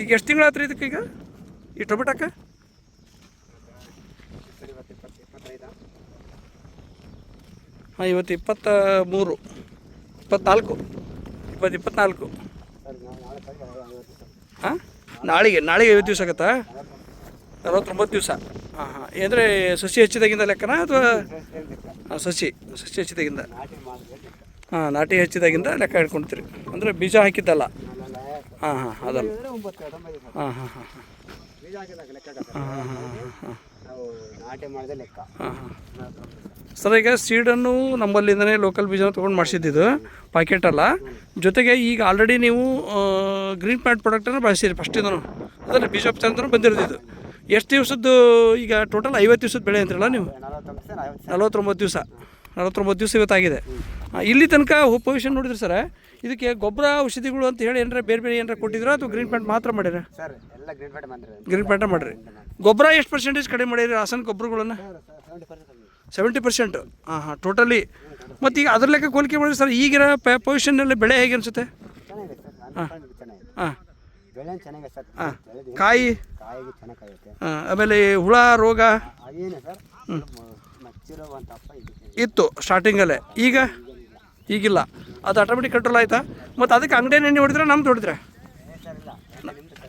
ಈಗ ಎಷ್ಟು ತಿಂಗಳು ಆತ್ರಿ ಇದಕ್ಕೆ ಈಗ ಈ ಟೊಮೆಟೊಕ್ಕೆ? ಹಾಂ, ಇವತ್ತು 23, 24, 24. ಹಾಂ, ನಾಳೆಗೆ 50 ದಿವಸ ಆಗುತ್ತಾ? 49 ದಿವಸ. ಹಾಂ ಹಾಂ, ಅಂದರೆ ಸಸಿ ಹಚ್ಚಿದಾಗಿಂದ ಲೆಕ್ಕನ ಅಥವಾ ಸಸಿ ಹಚ್ಚಿದಾಗಿಂದ? ಹಾಂ, ನಾಟಿ ಹಚ್ಚಿದಾಗಿಂದ ಲೆಕ್ಕ ಹಿಡ್ಕೊಳ್ತೀರಿ, ಅಂದರೆ ಬೀಜ ಹಾಕಿದ್ದಲ್ಲ. ಹಾಂ ಹಾಂ, ಅದಲ್ಲ. ಹಾಂ ಹಾಂ ಹಾಂ ಹಾಂ ಸರ್, ಈಗ ಸೀಡನ್ನು ನಮ್ಮಲ್ಲಿಂದನೇ ಲೋಕಲ್ ಬೀಜನ ತೊಗೊಂಡು ಮಾಡಿಸಿದ್ದು ಪ್ಯಾಕೆಟ್ ಅಲ್ಲ. ಜೊತೆಗೆ ಈಗ ಆಲ್ರೆಡಿ ನೀವು ಗ್ರೀನ್ ಪ್ಲಾಂಟ್ ಪ್ರಾಡಕ್ಟನ್ನು ಬಳಸಿರಿ ಫಸ್ಟಿಂದನು, ಅದರಲ್ಲಿ ಬೀಜೋಪಚಾರದಿಂದ ಬಂದಿರೋದು. ಎಷ್ಟು ದಿವಸದ್ದು ಈಗ ಟೋಟಲ್ 50 ದಿವಸದ ಬೆಳೆ ಅಂತಿರಲ್ಲ ನೀವು? 49 ದಿವಸ ಇವತ್ತಾಗಿದೆ. ಇಲ್ಲಿ ತನಕ ಪೊಸಿಷನ್ ನೋಡಿದ್ರಿ ಸರ್, ಇದಕ್ಕೆ ಗೊಬ್ಬರ ಔಷಧಿಗಳು ಅಂತ ಹೇಳಿ ಏನಾರ ಬೇರೆ ಏನಾರ ಕೊಟ್ಟಿದ್ದೀರಾ ಅಥವಾ ಗ್ರೀನ್ ಪ್ಲಾಂಟ್ ಮಾತ್ರ ಮಾಡಿರ? ಗ್ರೀನ್ ಪ್ಲಾಂಟ ಮಾಡಿರಿ. ಗೊಬ್ಬರ ಎಷ್ಟು ಪರ್ಸೆಂಟೇಜ್ ಕಡಿಮೆ ಮಾಡಿರಿ ರಾಸಾಯನಿಕ ಗೊಬ್ಬರಗಳನ್ನು? 70%. ಹಾಂ ಹಾಂ, ಟೋಟಲಿ. ಮತ್ತು ಈಗ ಅದ್ರ ಲೆಕ್ಕ ಹೋಲಿಕೆ ಮಾಡಿರಿ ಸರ್, ಈಗಿನ ಪೊಸಿಷನ್ನಲ್ಲಿ ಬೆಳೆ ಹೇಗೆ ಅನಿಸುತ್ತೆ? ಹಾಂ ಹಾಂ ಹಾಂ, ಕಾಯಿ ಹಾಂ, ಆಮೇಲೆ ಹುಳ ರೋಗ ಇತ್ತು ಸ್ಟಾರ್ಟಿಂಗಲ್ಲೇ, ಈಗಿಲ್ಲ. ಅದು ಆಟೋಮೆಟಿಕ್ ಕಂಟ್ರೋಲ್ ಆಯಿತಾ? ಮತ್ತು ಅದಕ್ಕೆ ಅಂಗಡಿ ಎಣ್ಣೆ ಹೊಡಿದ್ರೆ ನಮ್ದು ಹೊಡಿದ್ರೆ?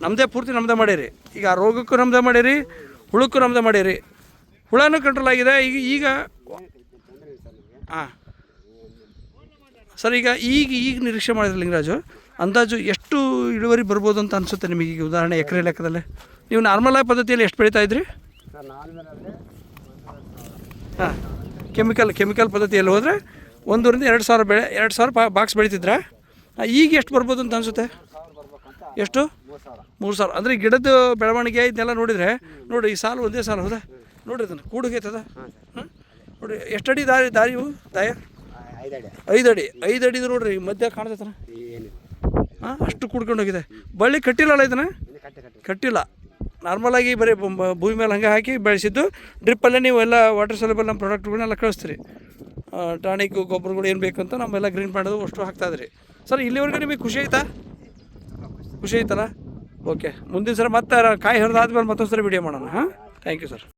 ನಮ್ಮದೇ ಪೂರ್ತಿ ನಮ್ಮದೇ ಮಾಡೀರಿ. ಈಗ ರೋಗಕ್ಕೂ ನಮ್ಮದೇ ಮಾಡೀರಿ, ಹುಳಕ್ಕೂ ನಮ್ಮದೇ ಮಾಡೀರಿ. ಹುಳನೂ ಕಂಟ್ರೋಲ್ ಆಗಿದೆ ಈಗ. ಹಾಂ ಸರ್, ಈಗ ನಿರೀಕ್ಷೆ ಮಾಡಿದ್ರೆ ಲಿಂಗರಾಜು, ಅಂದಾಜು ಎಷ್ಟು ಇಳುವರಿ ಬರ್ಬೋದು ಅಂತ ಅನಿಸುತ್ತೆ ನಿಮಗೆ? ಈಗ ಉದಾಹರಣೆ ಎಕರೆ ಲೆಕ್ಕದಲ್ಲೇ ನೀವು ನಾರ್ಮಲ್ ಪದ್ಧತಿಯಲ್ಲಿ ಎಷ್ಟು ಬೆಳೀತಾ ಇದ್ರಿ? ಹಾಂ, ಕೆಮಿಕಲ್ ಪದ್ಧತಿಯಲ್ಲಿ ಹೋದರೆ 1,000 ರಿಂದ 2,000 ಬೆಳೆ, 2,000 ಬಾಕ್ಸ್ ಬೆಳೀತಿದ್ರಾ? ಈಗ ಎಷ್ಟು ಬರ್ಬೋದು ಅಂತ ಅನಿಸುತ್ತೆ? ಎಷ್ಟು? 3,000. ಅಂದರೆ ಗಿಡದ ಬೆಳವಣಿಗೆ ಇದನ್ನೆಲ್ಲ ನೋಡಿದರೆ ನೋಡಿ, ಈ ಸಾಲು ಒಂದೇ ಸಾಲು ಹೌದಾ? ನೋಡಿರಿ ಅದನ್ನು ಕೂಡುಗೈತದ. ಹಾಂ, ನೋಡಿ ಎಷ್ಟು ಅಡಿ ದಾರಿ 5 ಅಡಿ ನೋಡಿರಿ, ಮಧ್ಯ ಕಾಣ್ತೈತನ? ಹಾಂ, ಅಷ್ಟು ಕೂಡ್ಕೊಂಡು ಹೋಗಿದೆ. ಬಳ್ಳಿ ಕಟ್ಟಿಲ್ಲಲ್ಲ ಇದನ್ನು? ಕಟ್ಟಿಲ್ಲ. ನಾರ್ಮಲಾಗಿ ಬರೀ ಭೂಮಿ ಮೇಲೆ ಹಂಗೆ ಹಾಕಿ ಬೆಳೆಸಿದ್ದು. ಡ್ರಿಪ್ಪಲ್ಲೇ ನೀವು ಎಲ್ಲ ವಾಟರ್ ಸೊಲ್ಯೂಬಲ್ ನಮ್ಮ ಪ್ರಾಡಕ್ಟ್ಗಳನ್ನೆಲ್ಲ ಕಳಿಸ್ತೀರಿ. ಟಾನಿಕ್ಕು ಗೊಬ್ಬರಗಳು ಏನು ಬೇಕು ಅಂತ ನಮ್ಮೆಲ್ಲ ಗ್ರೀನ್ ಮಾಡೋದು ಅಷ್ಟು ಹಾಕ್ತಾಯಿದ್ರಿ ಸರ್. ಇಲ್ಲಿವರೆಗೆ ನಿಮಗೆ ಖುಷಿ ಆಯ್ತಲ್ಲ? ಓಕೆ, ಮುಂದಿನ ಸಲ ಮತ್ತೆ ಕಾಯಿ ಹರಿದಾದ್ಮೇಲೆ ಮತ್ತೊಂದು ಸರಿ ವಿಡಿಯೋ ಮಾಡೋಣ. ಹಾಂ, ಥ್ಯಾಂಕ್ ಯು ಸರ್.